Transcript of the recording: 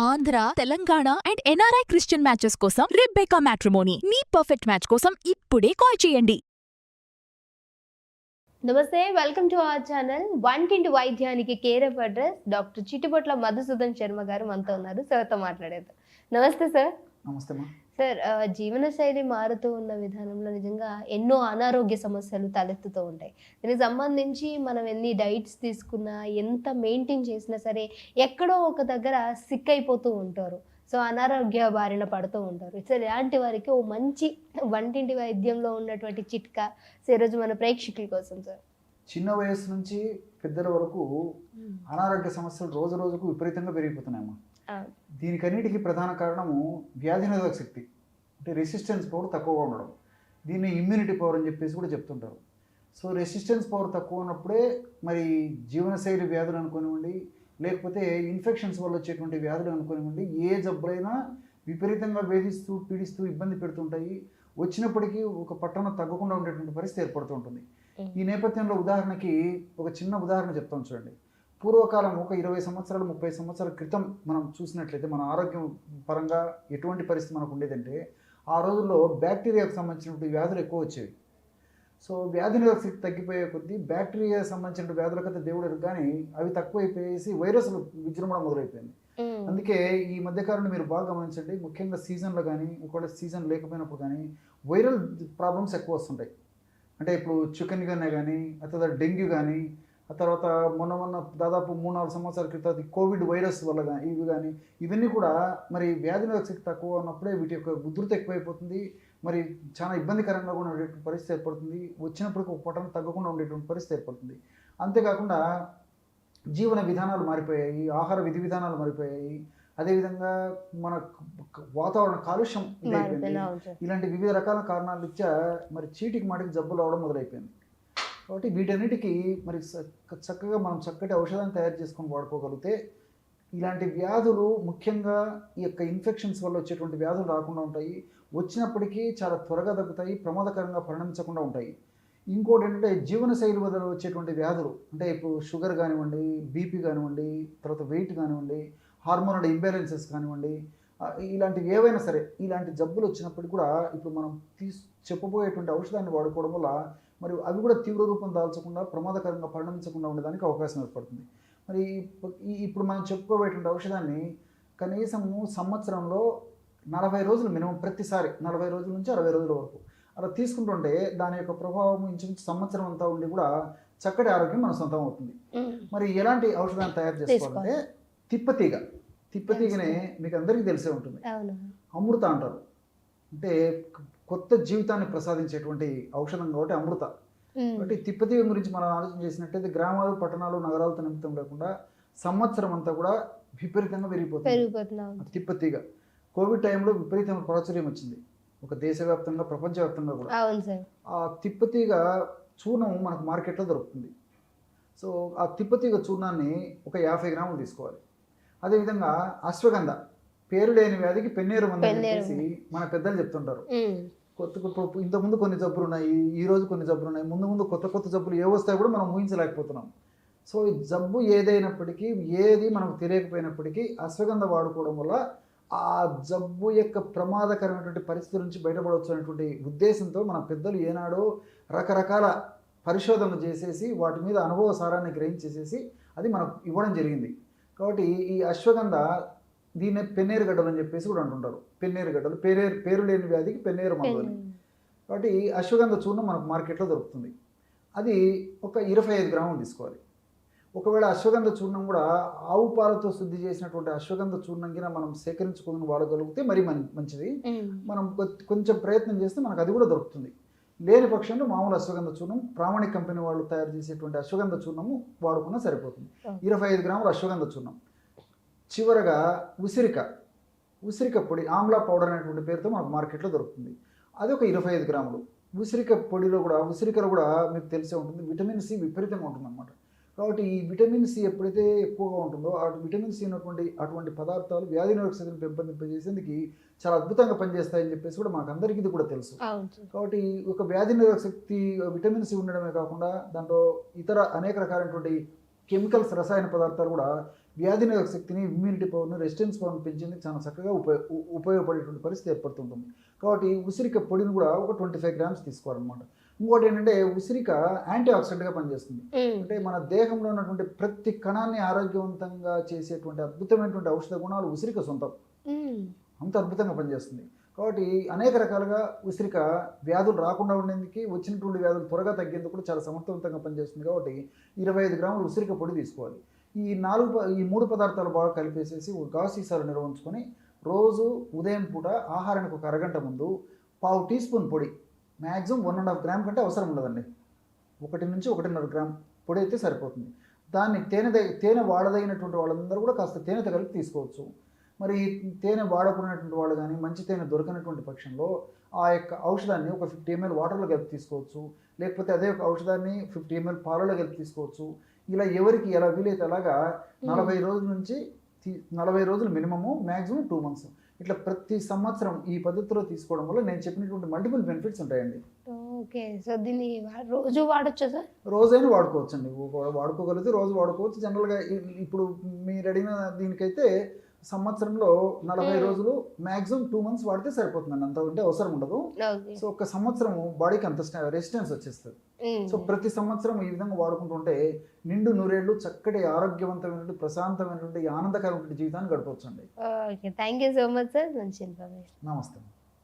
Andhra, Telangana and NRI Christian matches కోసం రిబ్బెకా matrimony మీ perfect match కోసం ఇప్పుడే కాల్ చేయండి. నమస్తే, వెల్కమ్ టు అవర్ ఛానల్. వంటింటి వైద్యానికి care of address doctor Chittipotla Madhusudan Sharma గారు మనతో ఉన్నారు. సార్తో మాట్లాడేద్దాం. నమస్తే సార్. నమస్తే మా సార్, జీవనశైలి మారుతూ ఉన్న విధానంలో నిజంగా ఎన్నో అనారోగ్య సమస్యలు తలెత్తుతూ ఉంటాయి. దీనికి సంబంధించి మనం ఎన్ని డైట్స్ తీసుకున్నా, ఎంత మెయింటైన్ చేసినా సరే ఎక్కడో ఒక దగ్గర సిక్ అయిపోతూ ఉంటారు. సో అనారోగ్య బారిన పడుతూ ఉంటారు. సార్, ఇలాంటి వారికి ఓ మంచి వంటింటి వైద్యంలో ఉన్నటువంటి చిట్కా ఈరోజు మన ప్రేక్షకుల కోసం సార్. చిన్న వయసు నుంచి పెద్దల వరకు అనారోగ్య సమస్యలు రోజు రోజుకు విపరీతంగా పెరిగిపోతున్నాయమ్మా. దీనికన్నిటికీ ప్రధాన కారణము వ్యాధి నిరోధక శక్తి, అంటే రెసిస్టెన్స్ పవర్ తక్కువగా ఉండడం. దీన్ని ఇమ్యూనిటీ పవర్ అని చెప్పేసి కూడా చెప్తుంటారు. సో రెసిస్టెన్స్ పవర్ తక్కువ ఉన్నప్పుడే మరి జీవనశైలి వ్యాధులు అనుకోనివ్వండి, లేకపోతే ఇన్ఫెక్షన్స్ వల్ల వచ్చేటువంటి వ్యాధులు అనుకోనివ్వండి, ఏ జబ్బులైనా విపరీతంగా వేధిస్తూ పీడిస్తూ ఇబ్బంది పెడుతుంటాయి. వచ్చినప్పటికీ ఒక పట్టణం తగ్గకుండా ఉండేటువంటి పరిస్థితి ఏర్పడుతూ ఉంటుంది. ఈ నేపథ్యంలో ఉదాహరణకి ఒక చిన్న ఉదాహరణ చెప్తాం చూడండి. పూర్వకాలం ఒక 20 సంవత్సరాలు 30 సంవత్సరాల క్రితం మనం చూసినట్లయితే మన ఆరోగ్యం పరంగా ఎటువంటి పరిస్థితి మనకు ఉండేదంటే, ఆ రోజుల్లో బ్యాక్టీరియాకు సంబంధించినటువంటి వ్యాధులు ఎక్కువ వచ్చేవి. సో వ్యాధి నిరోధక శక్తి తగ్గిపోయే కొద్దీ బ్యాక్టీరియా సంబంధించిన వ్యాధులకైతే దేవుడు కానీ అవి తక్కువైపోయేసి వైరస్లు విజృంభణం మొదలైపోయింది. అందుకే ఈ మధ్యకాలంలో మీరు బాగా గమనించండి, ముఖ్యంగా సీజన్లో కానీ ఒకవేళ సీజన్ లేకపోయినప్పుడు కానీ వైరల్ ప్రాబ్లమ్స్ ఎక్కువ వస్తుంటాయి. అంటే ఇప్పుడు చికెన్ కానీ ఆ తర్వాత డెంగ్యూ కానీ, ఆ తర్వాత మొన్న దాదాపు 3-4 సంవత్సరాల క్రితం కోవిడ్ వైరస్ వల్ల కానీ ఇవన్నీ కూడా మరి వ్యాధి నిరోధక శక్తి తక్కువ ఉన్నప్పుడే వీటి యొక్క ఉధృతి ఎక్కువైపోతుంది. మరి చాలా ఇబ్బందికరంగా కూడా ఉండేటువంటి పరిస్థితి ఏర్పడుతుంది. వచ్చినప్పటికీ ఒక పట్టణం తగ్గకుండా ఉండేటువంటి పరిస్థితి ఏర్పడుతుంది. అంతేకాకుండా జీవన విధానాలు మారిపోయాయి, ఆహార విధి విధానాలు మారిపోయాయి. అదేవిధంగా మన వాతావరణ కాలుష్యం ఇదైపోయింది. ఇలాంటి వివిధ రకాల కారణాల రీత్యా మరి చీటికి మాటికి జబ్బులు అవడం మొదలైపోయింది. కాబట్టి వీటన్నిటికీ మరి చక్కగా మనం చక్కటి ఔషధాన్ని తయారు చేసుకొని వాడుకోగలిగితే ఇలాంటి వ్యాధులు, ముఖ్యంగా ఈ యొక్క ఇన్ఫెక్షన్స్ వల్ల వచ్చేటువంటి వ్యాధులు రాకుండా ఉంటాయి. వచ్చినప్పటికీ చాలా త్వరగా తగ్గుతాయి, ప్రమాదకరంగా పరిణమించకుండా ఉంటాయి. ఇంకోటి ఏంటంటే జీవనశైలి వల్ల వచ్చేటువంటి వ్యాధులు, అంటే ఇప్పుడు షుగర్ కానివ్వండి, బీపీ కానివ్వండి, తర్వాత వెయిట్ కానివ్వండి, హార్మోనల్ ఇంబ్యాలెన్సెస్ కానివ్వండి, ఇలాంటివి ఏవైనా సరే ఇలాంటి జబ్బులు వచ్చినప్పటికీ కూడా ఇప్పుడు మనం చెప్పబోయేటువంటి ఔషధాన్ని వాడుకోవడం వల్ల మరి అవి కూడా తీవ్ర రూపం దాల్చకుండా ప్రమాదకరంగా పరిణమించకుండా ఉండడానికి అవకాశం ఏర్పడుతుంది. మరి ఇప్పుడు మనం చెప్పుకోబోయేటువంటి ఔషధాన్ని కనీసము సంవత్సరంలో 40 రోజులు మినిమం, ప్రతిసారి 40 రోజుల నుంచి 60 రోజుల వరకు అలా తీసుకుంటుంటే దాని యొక్క ప్రభావం ఇంచుమించు సంవత్సరం అంతా ఉండి కూడా చక్కటి ఆరోగ్యం మన సొంతం అవుతుంది. మరి ఎలాంటి ఔషధాన్ని తయారు చేసుకోవాలంటే తిప్పతీగనే మీకు అందరికీ తెలిసే ఉంటుంది. అమృత అంటారు. అంటే కొత్త జీవితాన్ని ప్రసాదించేటువంటి ఔషధం కాబట్టి అమృత. కాబట్టి తిప్పతీగ గురించి మనం ఆలోచన చేసినట్టయితే గ్రామాలు, పట్టణాలు, నగరాలతో నిమిత్తం లేకుండా సంవత్సరం అంతా కూడా విపరీతంగా పెరిగిపోతుంది తిప్పతీగ. కోవిడ్ టైంలో విపరీతమైన ప్రాచుర్యం వచ్చింది ఒక దేశవ్యాప్తంగా, ప్రపంచవ్యాప్తంగా కూడా. ఆ తిప్పతీగ చూర్ణం మనకు మార్కెట్లో దొరుకుతుంది. సో ఆ తిప్పతీగ చూర్ణాన్ని ఒక 50 గ్రాములు తీసుకోవాలి. అదేవిధంగా అశ్వగంధ, పేరు లేని వ్యాధికి పెన్నేరు మందు చెప్పేసి మన పెద్దలు చెప్తుంటారు. ఇంతకుముందు కొన్ని జబ్బులు ఉన్నాయి, ఈ రోజు కొన్ని జబ్బులు ఉన్నాయి, ముందు కొత్త జబ్బులు ఏ వస్తాయో కూడా మనం ఊహించలేకపోతున్నాం. సో ఈ జబ్బు ఏదైనప్పటికీ, ఏది మనకు తెలియకపోయినప్పటికీ అశ్వగంధ వాడుకోవడం వల్ల ఆ జబ్బు యొక్క ప్రమాదకరమైనటువంటి పరిస్థితుల నుంచి బయటపడవచ్చు అనేటువంటి ఉద్దేశంతో మన పెద్దలు ఏనాడో రకరకాల పరిశోధనలు చేసేసి వాటి మీద అనుభవ సారాన్ని గ్రహించేసేసి అది మనకు ఇవ్వడం జరిగింది. కాబట్టి ఈ అశ్వగంధ దీన్నే పెన్నేరు గడ్డలు అని చెప్పేసి కూడా అంటుంటారు. పెన్నేరు గడ్డలు, పేరు లేని వ్యాధికి పెన్నేరు మందు అని. కాబట్టి అశ్వగంధ చూర్ణం మనకు మార్కెట్లో దొరుకుతుంది. అది ఒక 25 గ్రాములు తీసుకోవాలి. ఒకవేళ అశ్వగంధ చూర్ణం కూడా ఆవు పాలతో శుద్ధి చేసినటువంటి అశ్వగంధ చూర్ణం కింద మనం సేకరించుకొని వాడగలిగితే మరి మంచిది. మనం కొంచెం ప్రయత్నం చేస్తే మనకు అది కూడా దొరుకుతుంది. లేని పక్షంలో మామూలు అశ్వగంధ చూర్ణం, ప్రామాణిక కంపెనీ వాళ్ళు తయారు చేసేటువంటి అశ్వగంధ చూర్ణము వాడుకున్నా సరిపోతుంది. 25 గ్రాములు అశ్వగంధ చూర్ణం. చివరగా ఉసిరిక పొడి, ఆమ్లా పౌడర్ అనేటువంటి పేరుతో మనకు మార్కెట్లో దొరుకుతుంది. అది ఒక 25 గ్రాములు. ఉసిరికలో కూడా మీకు తెలిసే ఉంటుంది, విటమిన్ సి విపరీతంగా ఉంటుందన్నమాట. కాబట్టి ఈ విటమిన్ సి ఎప్పుడైతే ఎక్కువగా ఉంటుందో ఆ విటమిన్ సి ఉన్నటువంటి అటువంటి పదార్థాలు వ్యాధి నిరోధక శక్తిని పెంపొందింపజేసేందుకు చాలా అద్భుతంగా పనిచేస్తాయని చెప్పేసి కూడా మాకు అందరికీ ఇది కూడా తెలుసు. కాబట్టి ఒక వ్యాధి నిరోధక శక్తి విటమిన్ సి ఉండడమే కాకుండా దాంట్లో ఇతర అనేక రకాలైనటువంటి కెమికల్స్, రసాయన పదార్థాలు కూడా వ్యాధి నిరోధక శక్తిని, ఇమ్యూనిటీ పవర్ని, రెసిస్టెన్స్ పవర్ని పెంచేందుకు చాలా చక్కగా ఉపయోగపడేటువంటి పరిస్థితి ఏర్పడుతుంటుంది. కాబట్టి ఉసిరిక పొడిని కూడా ఒక 25 గ్రామ్స్ తీసుకోవాలన్నమాట. ఇంకోటి ఏంటంటే ఉసిరిక యాంటీ ఆక్సిడెంట్గా పనిచేస్తుంది. అంటే మన దేహంలో ఉన్నటువంటి ప్రతి కణాన్ని ఆరోగ్యవంతంగా చేసేటువంటి అద్భుతమైనటువంటి ఔషధ గుణాలు ఉసిరిక సొంతం. అంత అద్భుతంగా పనిచేస్తుంది. కాబట్టి అనేక రకాలుగా ఉసిరిక వ్యాధులు రాకుండా ఉండేందుకు, వచ్చినటువంటి వ్యాధులు త్వరగా తగ్గేందుకు కూడా చాలా సమర్థవంతంగా పనిచేస్తుంది. కాబట్టి 25 గ్రాములు ఉసిరిక పొడి తీసుకోవాలి. ఈ 3 పదార్థాలు బాగా కలిపేసేసి ఒక గాజు సీసాలో నిల్వ ఉంచుకొని రోజు ఉదయం పూట ఆహారానికి ఒక అరగంట ముందు 1/2 టీ స్పూన్ పొడి, మ్యాక్సిమం 1.5 గ్రామ్ కంటే అవసరం ఉండదండి, 1 నుంచి 1.5 గ్రామ్ పొడి అయితే సరిపోతుంది. దాన్ని తేనె వాడదగినటువంటి వాళ్ళందరూ కూడా కాస్త తేనెతో కలిపి తీసుకోవచ్చు. మరి తేనె వాడకున్నటువంటి వాళ్ళు కానీ మంచి తేనె దొరకనటువంటి పక్షంలో ఆ యొక్క ఔషధాన్ని ఒక 50 ml వాటర్లో కలిపి తీసుకోవచ్చు. లేకపోతే అదే ఒక ఔషధాన్ని 50 ml పాలలో కలిపి తీసుకోవచ్చు. ఇలా ఎవరికి ఎలా వీలైతే అలాగా 40 రోజుల నుంచి 40 రోజులు మినిమము, మ్యాక్సిమం 2 months ఇట్లా ప్రతి సంవత్సరం ఈ పద్ధతిలో తీసుకోవడం వల్ల నేను చెప్పినటువంటి మల్టిపుల్ బెనిఫిట్స్ ఉంటాయండి. ఓకే, సో దీన్ని రోజు వాడొచ్చా సార్? రోజైనా వాడుకోవచ్చు అండి, వాడుకోగలిగితే రోజు వాడుకోవచ్చు. జనరల్గా ఇప్పుడు మీరు అడిగిన దీనికైతే సంవత్సరంలో 40 రోజులు, మ్యాక్సిమం 2 months వాడితే సరిపోతుందండి, అంత ఉంటే అవసరం ఉండదు. సో ఒక సంవత్సరం బాడీకి అంత రెసిస్టెన్స్ వచ్చేస్తుంది. సో ప్రతి సంవత్సరం ఈ విధంగా వాడుకుంటుంటే నిండు నూరేళ్ళు చక్కటి ఆరోగ్యవంతమైనటువంటి, ప్రశాంతమైనటువంటి, ఆనందకరమైనటువంటి జీవితాన్ని గడపవచ్చు అండి. Okay, thank you so much sir, మంచి ఇన్ఫర్మేషన్. నమస్తే.